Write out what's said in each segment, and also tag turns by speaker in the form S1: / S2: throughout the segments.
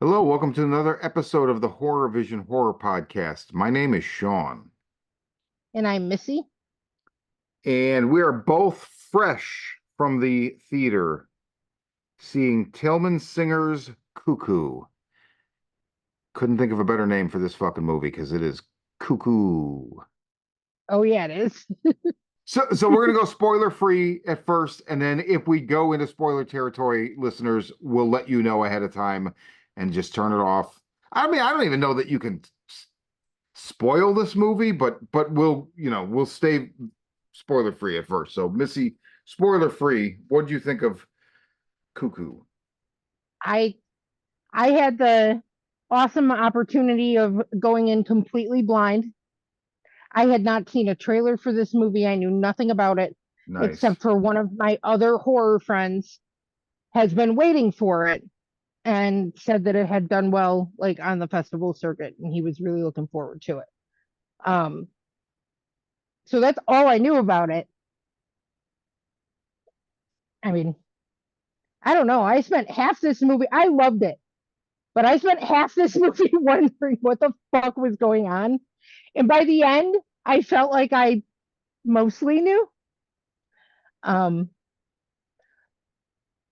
S1: Hello, welcome to another episode of the Horror Vision Horror Podcast. My name is Sean,
S2: And I'm Missy.
S1: and we are both fresh from the theater seeing Tillman Singer's Cuckoo. Couldn't think of a better name for this fucking movie because it is Cuckoo.
S2: Oh yeah, it is.
S1: So we're gonna go spoiler free at first, and then if we go into spoiler territory, listeners, we'll let you know ahead of time and just turn it off. I mean, I don't even know that you can spoil this movie, but we'll stay spoiler free at first. So Missy, spoiler free, what do you think of Cuckoo?
S2: I I had the awesome opportunity of going in completely blind. I had not seen a trailer for this movie. I knew nothing about it
S1: Nice.
S2: except for one of my other horror friends has been waiting for it and said that it had done well like on the festival circuit and he was really looking forward to it. Um so that's all I knew about it. I mean, I don't know. I spent half this movie. I loved it. But I spent half this movie wondering what the fuck was going on. And by the end, I felt like I mostly knew. Um,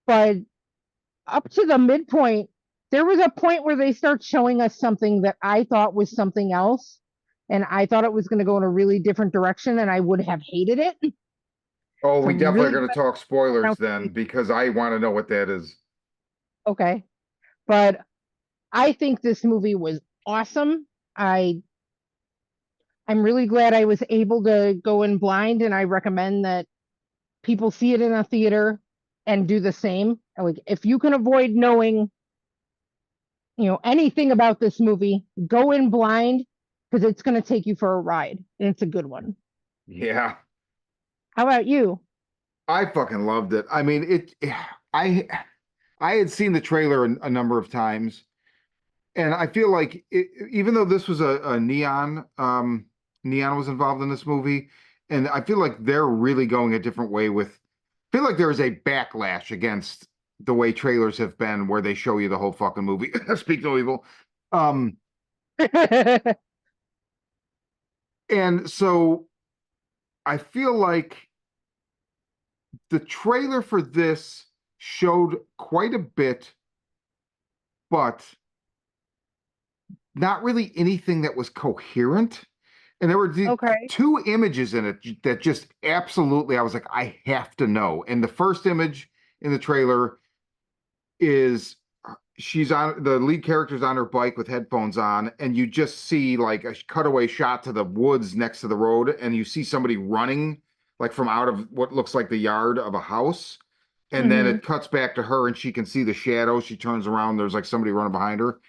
S2: but up to the midpoint, there was a point where they start showing us something that I thought was something else. And I thought it was going to go in a really different direction, and I would have hated it.
S1: Oh,
S2: So
S1: we
S2: I'm
S1: definitely are
S2: really
S1: going to
S2: glad
S1: talk spoilers
S2: now.
S1: then because I want to know what that is.
S2: Okay. But I think this movie was awesome. I I'm really glad I was able to go in blind, and I recommend that people see it in a theater and do the same. Like if you can avoid knowing, anything about this movie, go in blind because it's going to take you for a ride and it's a good one.
S1: Yeah,
S2: How about you?
S1: I fucking loved it. I mean, I I had seen the trailer a number of times, and I feel like even though this was a neon was involved in this movie, and I feel like they're really going a different way with. I feel like there is a backlash against the way trailers have been, where they show you the whole fucking movie. Speak no evil. Um, and so I feel like the trailer for this showed quite a bit, but not really anything that was coherent. And there were
S2: Okay.
S1: two images in it that just absolutely, I was like, I have to know. And the first image in the trailer is she's on the lead character's on her bike with headphones on, and you just see like a cutaway shot to the woods next to the road, and you see somebody running like from out of what looks like the yard of a house. And then
S2: Hmm.
S1: it cuts back to her and she can see the shadow. She turns around, there's like somebody running behind her.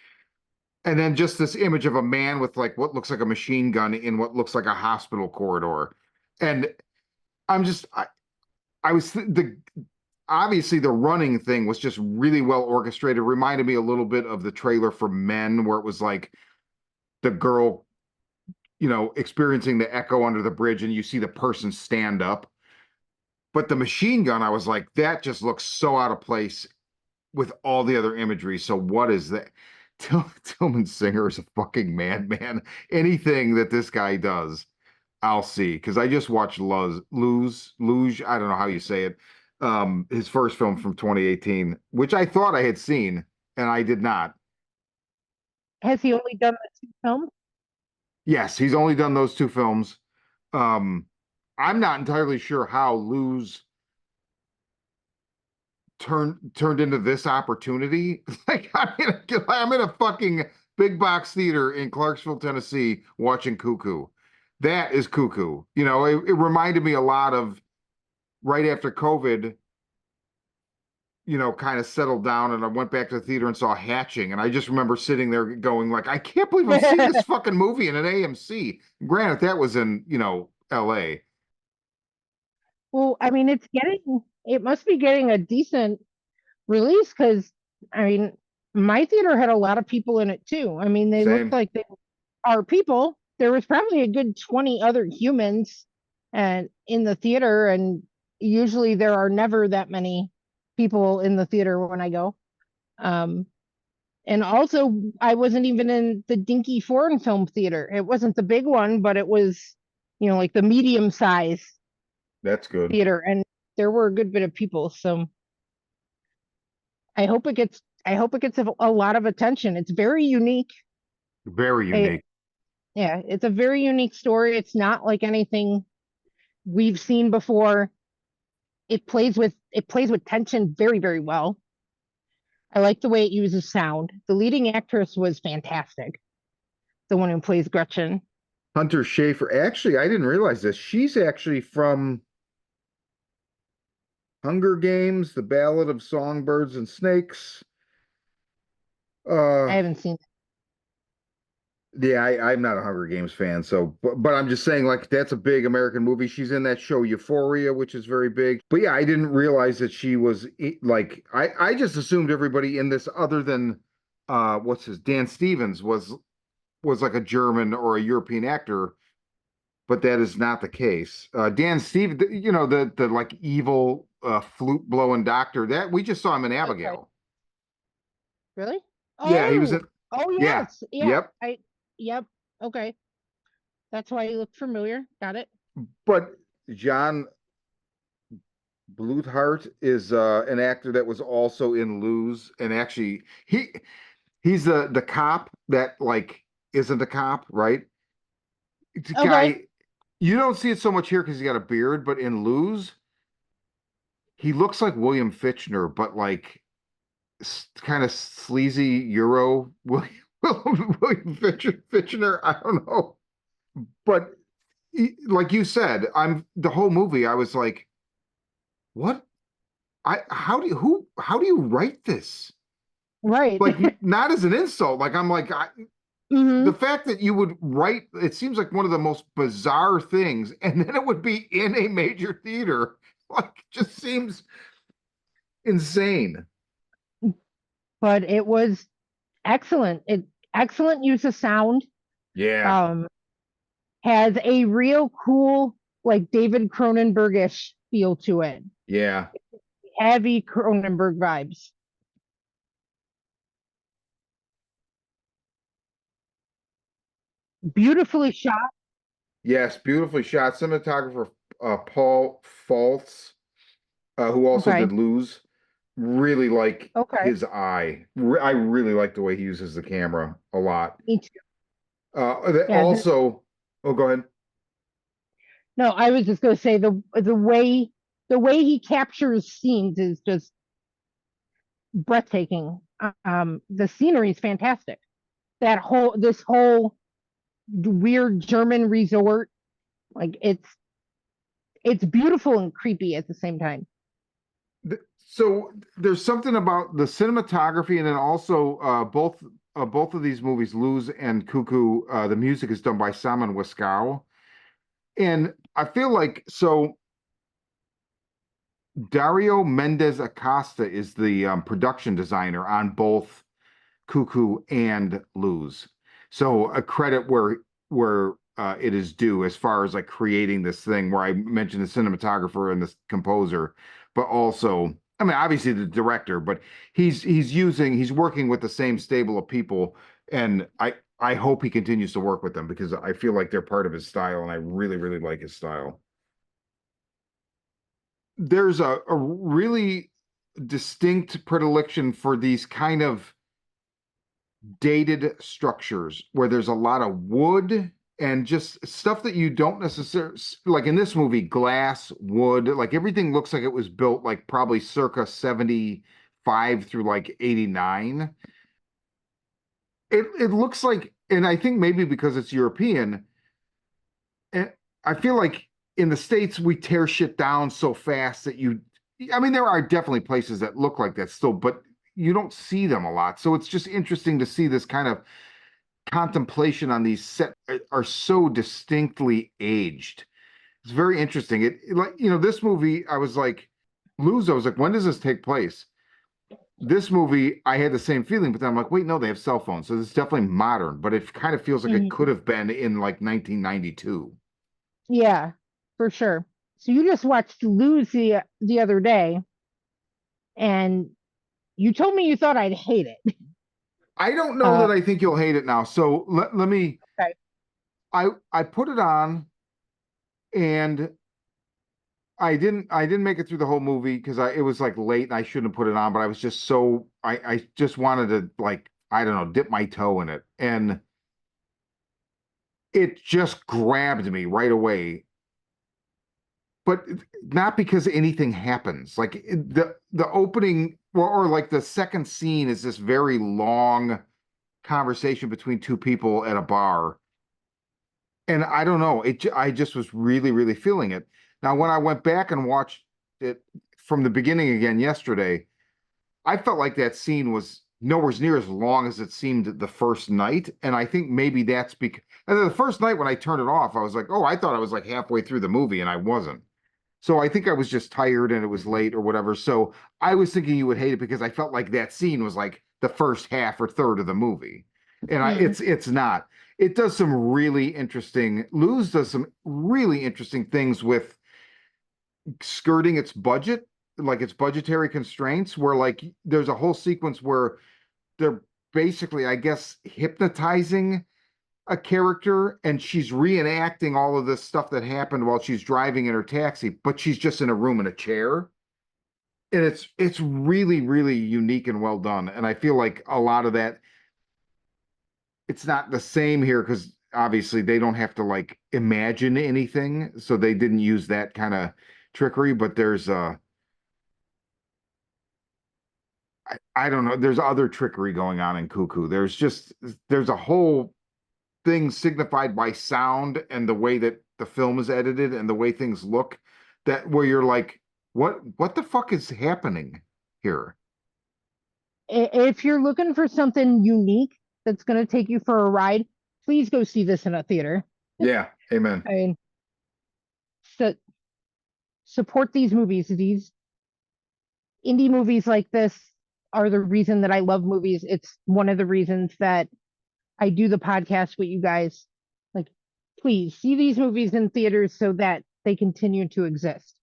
S1: And then just this image of a man with like what looks like a machine gun in what looks like a hospital corridor. And I'm just I was the obviously the running thing was just really well orchestrated. Reminded me a little bit of the trailer for Men, where it was like the girl, experiencing the echo under the bridge, and you see the person stand up. But the machine gun, I was like, that just looks so out of place with all the other imagery. So what is that? Tillman Singer is a fucking madman. Anything that this guy does, I'll see. Because I just watched Luge. I don't know how you say it. His first film from 2018, which I thought I had seen, and I did not.
S2: Has he only done the two films?
S1: Yes, he's only done those two films. Um, I'm not entirely sure how Luge turned into this opportunity. Like I'm in a fucking big box theater in Clarksville, Tennessee, watching Cuckoo. That is Cuckoo. It reminded me a lot of right after COVID, kind of settled down, and I went back to the theater and saw Hatching, and I just remember sitting there going like, I can't believe I'm seeing this fucking movie in an AMC. Granted, that was in, LA.
S2: Well, I mean, it must be getting a decent release because, I mean, my theater had a lot of people in it too. I mean, they looked
S1: Same.
S2: like they are people. There was probably a good 20 other humans and in the theater, and usually there are never that many people in the theater when I go. Um, And also, I wasn't even in the dinky foreign film theater. It wasn't the big one, but it was, like the medium size
S1: That's good.
S2: theater, and there were a good bit of people. So I hope it gets a lot of attention. It's very unique.
S1: Very
S2: I,
S1: unique.
S2: yeah, it's a very unique story. It's not like anything we've seen before. It plays with tension very, very well. I like the way it uses sound. The leading actress was fantastic. The one who plays Gretchen.
S1: Hunter Schafer. Actually, I didn't realize this. She's actually from Hunger Games, The Ballad of Songbirds and Snakes.
S2: I
S1: Uh,
S2: haven't seen.
S1: yeah, I'm not a Hunger Games fan, so but I'm just saying, like, that's a big American movie. She's in that show Euphoria, which is very big. But yeah, I didn't realize that she was like I just assumed everybody in this, other than what's his Dan Stevens, was like a German or a European actor, but that is not the case. Dan Stevens, the like evil flute blowing doctor, that we just saw him in
S2: Okay.
S1: Abigail.
S2: Really?
S1: Yeah, he was in.
S2: Oh
S1: Yeah,
S2: yes. Yeah.
S1: yep.
S2: Yep. Okay. That's why you look familiar. Got it.
S1: But John Bluthart is an actor that was also in Lose, and actually he's the cop that like isn't a cop, right? It's a
S2: Okay.
S1: guy, you don't see it so much here because he got a beard, but in Lose, he looks like William Fitchner, but like kind of sleazy Euro William, William Fitchner. I don't know, but like you said, I'm the whole movie. I was like, what? How do you write this?
S2: Right.
S1: Like not as an insult. Like I'm like the
S2: hmm
S1: fact that you would write it seems like one of the most bizarre things, and then it would be in a major theater. Like just seems insane.
S2: But it was excellent. Excellent use of sound.
S1: Yeah,
S2: Um, has a real cool, like David Cronenbergish feel to it.
S1: yeah,
S2: Heavy Cronenberg vibes. Beautifully shot.
S1: yes. Beautifully shot. Cinematographer Paul Faltz, who also
S2: Okay.
S1: did Lose. Really like
S2: Okay.
S1: his eye. I really like the way he uses the camera a lot.
S2: Me too. Yeah.
S1: Also, oh, go ahead.
S2: No, I was just gonna say the way he captures scenes is just breathtaking. The scenery is fantastic. This whole weird German resort, like it's beautiful and creepy at the same time.
S1: So there's something about the cinematography, and then also both of these movies, Lose and Cuckoo. The music is done by Simon Wiskow, and I feel like so. Dario Mendez Acosta is the production designer on both Cuckoo and Lose. So a credit where it is due as far as like creating this thing where I mentioned the cinematographer and the composer, but also I mean obviously the director, but he's working with the same stable of people, and I hope he continues to work with them because I feel like they're part of his style, and I really really like his style. There's a really distinct predilection for these kind of dated structures where there's a lot of wood and just stuff that you don't necessarily like in this movie, glass, wood, like everything looks like it was built like probably circa 75 through like 89. It looks like, and I think maybe because it's European, and I feel like in the States we tear shit down so fast that I mean, there are definitely places that look like that still, but you don't see them a lot. So it's just interesting to see this kind of contemplation on these set are so distinctly aged. It's very interesting. Like, this movie, I was like, Lose, I was like, when does this take place? This movie, I had the same feeling, but then I'm like, wait, no, they have cell phones. So it's definitely modern, but it kind of feels like it could
S2: Mhm.
S1: have been in like 1992.
S2: Yeah, for sure. So you just watched Lose the other day, and you told me you thought I'd hate it.
S1: I don't know
S2: Uh,
S1: that I think you'll hate it now. So let me
S2: okay.
S1: I put it on and I didn't make it through the whole movie because I it was like late and I shouldn't have put it on, but I was just so I just wanted to like I don't know, dip my toe in it. And it just grabbed me right away. But not because anything happens. Like the opening or like the second scene is this very long conversation between two people at a bar. And I don't know, I just was really, really feeling it. Now, when I went back and watched it from the beginning again yesterday, I felt like that scene was nowhere near as long as it seemed the first night. And I think maybe that's because the first night when I turned it off, I was like, oh, I thought I was like halfway through the movie and I wasn't. So I think I was just tired and it was late or whatever. So I was thinking you would hate it because I felt like that scene was like the first half or third of the movie. And
S2: Hmm.
S1: it's not. It does some really interesting, Luz does some really interesting things with skirting its budget, like its budgetary constraints, where like there's a whole sequence where they're basically, I guess, hypnotizing a character and she's reenacting all of this stuff that happened while she's driving in her taxi, but she's just in a room in a chair. And it's really, really unique and well done. And I feel like a lot of that, it's not the same here because obviously they don't have to like imagine anything. So they didn't use that kind of trickery, but there's I don't know, there's other trickery going on in Cuckoo. There's a whole things signified by sound and the way that the film is edited and the way things look that where you're like, what the fuck is happening here?
S2: If you're looking for something unique that's going to take you for a ride, please go see this in a theater.
S1: Yeah, amen.
S2: I mean, su- support these movies. These indie movies like this are the reason that I love movies. It's one of the reasons that I do the podcast with you guys. Like, please see these movies in theaters so that they continue to exist.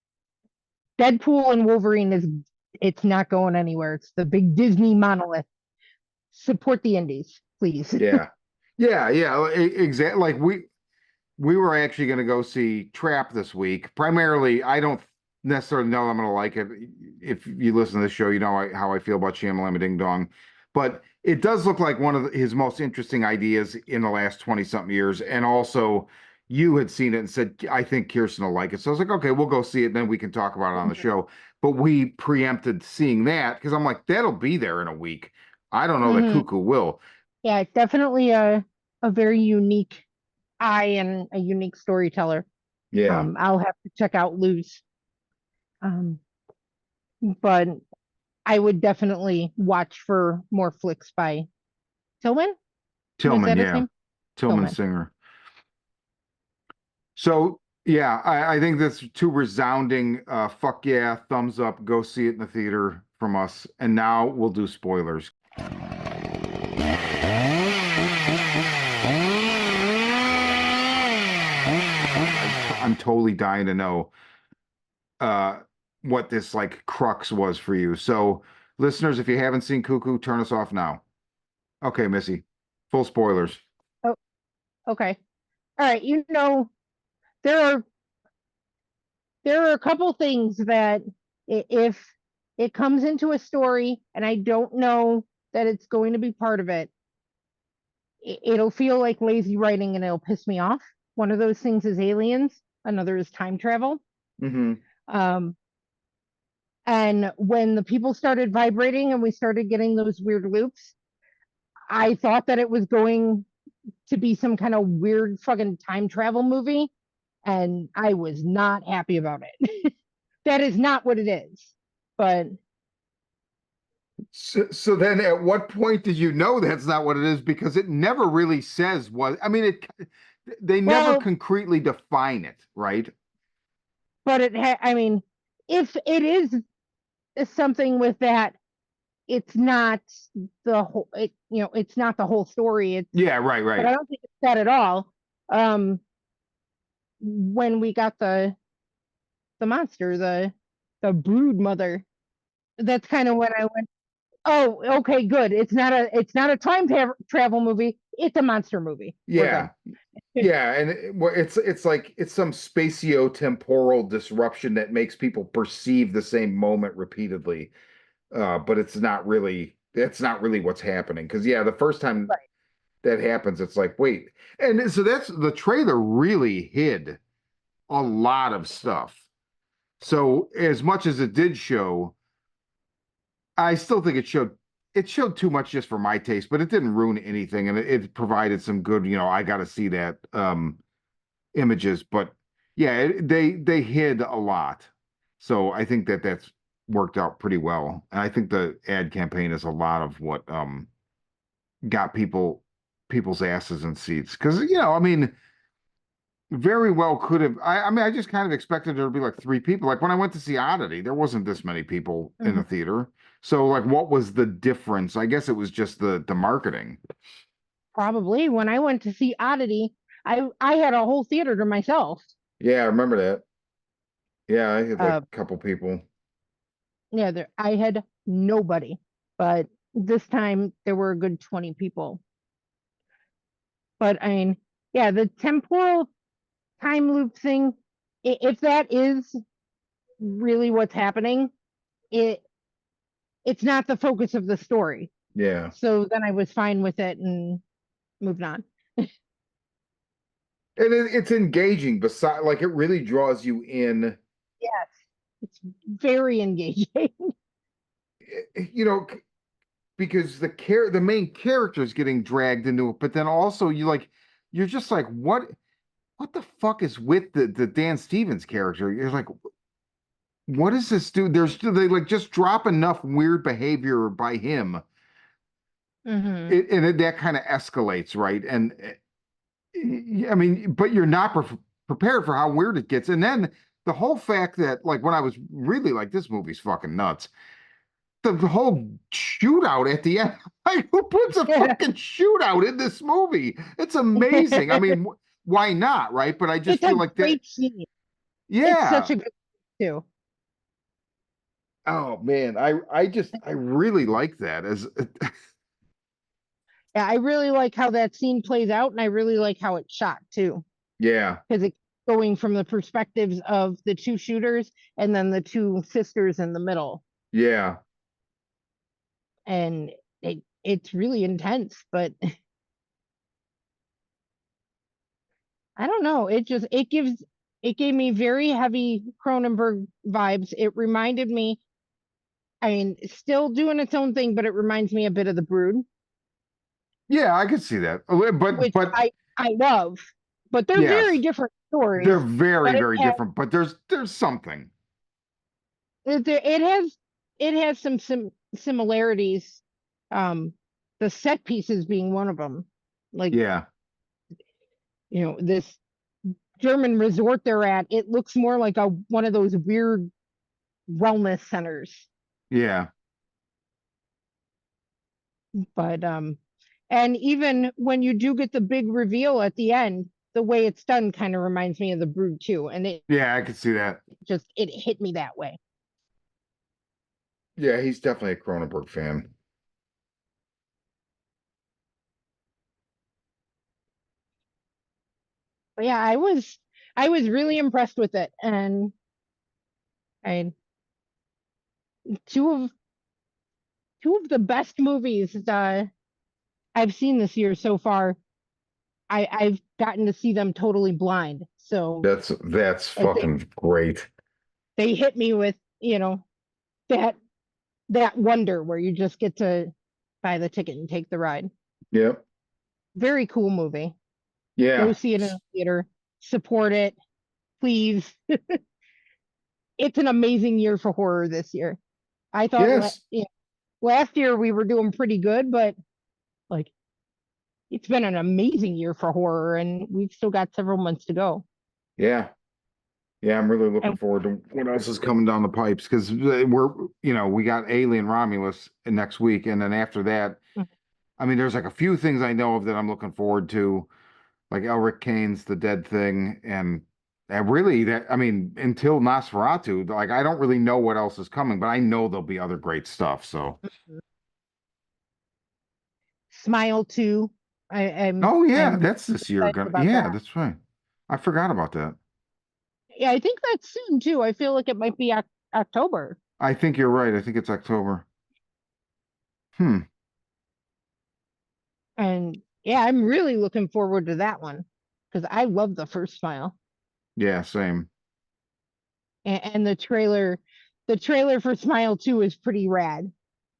S2: Deadpool and Wolverine is it's not going anywhere. It's the big Disney monolith. Support the indies, please.
S1: Yeah. Yeah, exactly. Like we were actually going to go see Trap this week. Primarily, I don't necessarily know I'm going to like it. If you listen to the show, you know how I feel about Shamalama Ding Dong. But it does look like one of his most interesting ideas in the last 20 something years. And also, you had seen it and said, I think Kirsten will like it. So I was like, okay, we'll go see it. And then we can talk about it on the show. But we preempted seeing that because I'm like, that'll be there in a week. I don't know that
S2: Hmm.
S1: Cuckoo will.
S2: Yeah, definitely a very unique eye and a unique storyteller.
S1: Yeah.
S2: I'll have to check out Luz. Um, but I would definitely watch for more flicks by Tillman. Was
S1: Tillman,
S2: that his
S1: yeah.
S2: name?
S1: Tillman
S2: Tillman.
S1: Singer. So yeah, I think that's two resounding fuck yeah, thumbs up, go see it in the theater from us. And now we'll do spoilers. I'm totally dying to know uh what this like crux was for you. So listeners, if you haven't seen Cuckoo, turn us off now. Okay, Missy. Full spoilers.
S2: Oh, okay. All right. There are there are a couple things that if it comes into a story and I don't know that it's going to be part of it, it'll feel like lazy writing and it'll piss me off. One of those things is aliens, another is time travel.
S1: Hmm.
S2: Um, and when the people started vibrating and we started getting those weird loops, I thought that it was going to be some kind of weird fucking time travel movie, and I was not happy about it. That is not what it is. But
S1: So then at what point did you know that's not what it is? Because it never really says what, I mean, they never
S2: well,
S1: concretely define it, right?
S2: but I mean, if it is something with that, it's not the whole. It's not the whole story.
S1: Yeah, right,
S2: But I
S1: right.
S2: don't think it's that at all. Um, when we got the monster, the brood mother, that's kind of when I went, Oh, okay, good. It's not a travel movie. It's a monster movie. We're good.
S1: Yeah. Yeah, and it's like it's some spatio-temporal disruption that makes people perceive the same moment repeatedly. But it's not really what's happening. Because yeah, the first time
S2: Right.
S1: that happens, it's like, wait. And so that's the trailer really hid a lot of stuff. So as much as it did show, I still think it showed too much just for my taste, but it didn't ruin anything, and it provided some good, I got to see that images. But yeah, they hid a lot, so I think that's worked out pretty well. And I think the ad campaign is a lot of what got people's asses in seats because I mean very well could have. I mean, I just kind of expected there to be like three people. Like when I went to see Oddity, there wasn't this many people in the
S2: Mhm.
S1: theater. So like, what was the difference? I guess it was just the marketing.
S2: Probably when I went to see Oddity, I had a whole theater to myself.
S1: Yeah, I remember that. Yeah, I had like
S2: Uh,
S1: a couple people.
S2: yeah, I had nobody, but this time there were a good 20 people. But I mean, yeah, the temporal time loop thing, if that is really what's happening, it it's not the focus of the story.
S1: Yeah,
S2: So then I was fine with it and moved on.
S1: and it's engaging. Beside, like, it really draws you in.
S2: Yes, it's very engaging.
S1: You know, because the main character is getting dragged into it, but then also you're just like, what the fuck is with the Dan Stevens character? You're like, what is this dude? They like just drop enough weird behavior by him,
S2: Hmm.
S1: that kind of escalates, right? And I mean, but you're not prepared for how weird it gets. And then the whole fact that like when I was really like, this movie's fucking nuts. The whole shootout at the end. Like, who puts a fucking shootout in this movie? It's amazing. I mean, why not, right? But I just
S2: It's a
S1: feel like that.
S2: great scene. It's such
S1: Yeah.
S2: a good too.
S1: Oh man, I really like that as
S2: Yeah, I really like how that scene plays out, and I really like how it's shot too,
S1: yeah,
S2: because it's going from the perspectives of the two shooters and then the two sisters in the middle,
S1: yeah,
S2: and it's really intense. But I don't know, it gave me very heavy Cronenberg vibes. It reminded me, I mean, it's still doing its own thing, but it reminds me a bit of The Brood,
S1: yeah. I could see that, but
S2: which I love, but they're very
S1: yes,
S2: different
S1: they're
S2: stories.
S1: very
S2: But
S1: very different. But there's something.
S2: it has some similarities. Um, the set pieces being one of them. Like,
S1: Yeah,
S2: this German resort they're at, it looks more like a one of those weird wellness centers.
S1: yeah,
S2: But and even when you do get the big reveal at the end, the way it's done kind of reminds me of the Brood too, and
S1: yeah. I could see that.
S2: it hit me that way.
S1: Yeah, he's definitely a Cronenberg fan.
S2: But yeah, I was really impressed with it, and I two of two of the best movies I've seen this year so far. I've gotten to see them totally blind, so
S1: That's
S2: like
S1: fucking great.
S2: they hit me with that that wonder where you just get to buy the ticket and take the ride.
S1: Yep.
S2: Very cool movie. Go
S1: Yeah.
S2: see it in a theater. Support it, please. It's an amazing year for horror this year. I thought
S1: Yes.
S2: last year we were doing pretty good, but like it's been an amazing year for horror, and we've still got several months to go.
S1: Yeah. Yeah, I'm really looking
S2: And
S1: forward to what else is coming down the pipes because we got Alien Romulus next week, and then after that, I mean, there's like a few things I know of that I'm looking forward to, like Elric Kane's The Dead Thing, and really I mean, until Nosferatu, like I don't really know what else is coming, but I know there'll be other great stuff. So
S2: Smile 2.
S1: Oh yeah,
S2: I'm
S1: that's this year.
S2: excited about
S1: Yeah,
S2: that.
S1: that's right. I forgot about that.
S2: Yeah, I think that's soon too. I feel like it might be October.
S1: I think you're right. I think it's October. Hmm.
S2: And yeah, I'm really looking forward to that one because I love the first Smile.
S1: Yeah, same.
S2: And the trailer for Smile 2 is pretty rad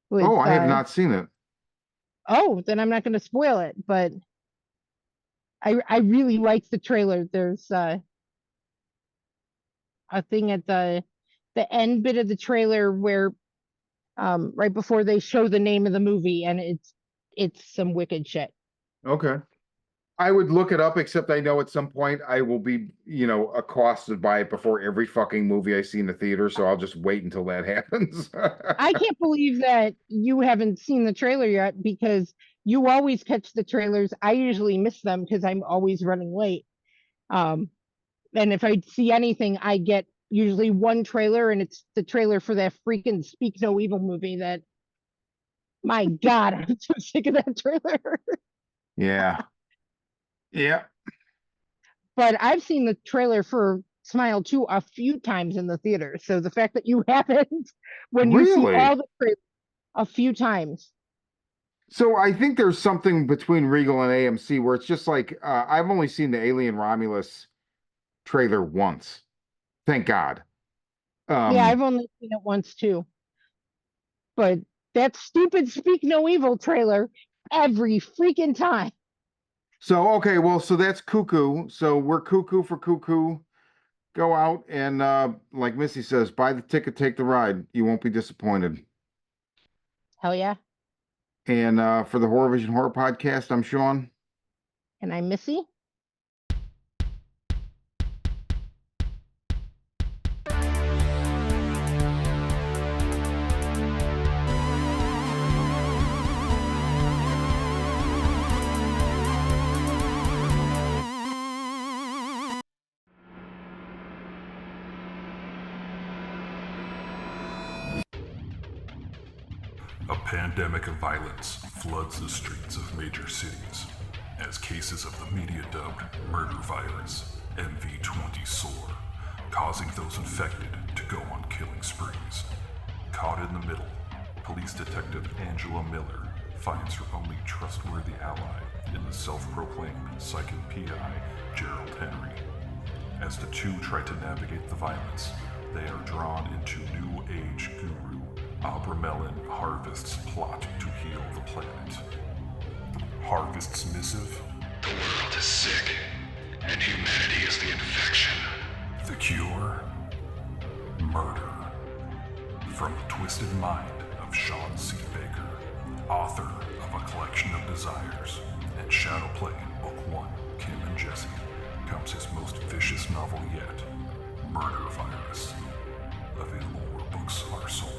S2: with
S1: Oh, I have not seen it.
S2: oh, then I'm not going to spoil it, but I really like the trailer. There's a thing at the end bit of the trailer where right before they show the name of the movie, and it's some wicked shit.
S1: Okay. I would look it up, except I know at some point I will be, accosted by it before every fucking movie I see in the theater, so I'll just wait until that happens.
S2: I can't believe that you haven't seen the trailer yet because you always catch the trailers. I usually miss them because I'm always running late. Um, and if I see anything, I get usually one trailer, and it's the trailer for that freaking Speak No Evil movie. That my God, I'm so sick of that trailer.
S1: Yeah. Yeah.
S2: But I've seen the trailer for Smile 2 a few times in the theater. So the fact that you haven't, when you see
S1: Really?
S2: all the trailers a few times,
S1: So I think there's something between Regal and AMC where it's just like I've only seen the Alien Romulus trailer once. Thank God.
S2: yeah,
S1: Um,
S2: I've only seen it once too. But that stupid Speak No Evil trailer every freaking time.
S1: so okay, well, so that's Cuckoo. So we're Cuckoo for Cuckoo. Go out and like Missy says, buy the ticket, take the ride. You won't be disappointed.
S2: Hell yeah.
S1: And for the Horror Vision Horror Podcast, I'm Sean.
S2: And I'm Missy.
S3: A pandemic of violence floods the streets of major cities as cases of the media-dubbed murder virus MV20 soar, causing those infected to go on killing sprees. Caught in the middle, police detective Angela Miller finds her only trustworthy ally in the self-proclaimed psychic PI Gerald Henry. As the two try to navigate the violence, they are drawn into New Age guru Abra Melon Harvest's plot to heal the planet. Harvest's missive?
S4: The world is sick, and humanity is the infection.
S3: The cure? Murder. From the twisted mind of Sean C. Baker, author of A Collection of Desires and Shadow Play in Book 1, Kim and Jesse, comes his most vicious novel yet, Murder Virus. Available where books are sold.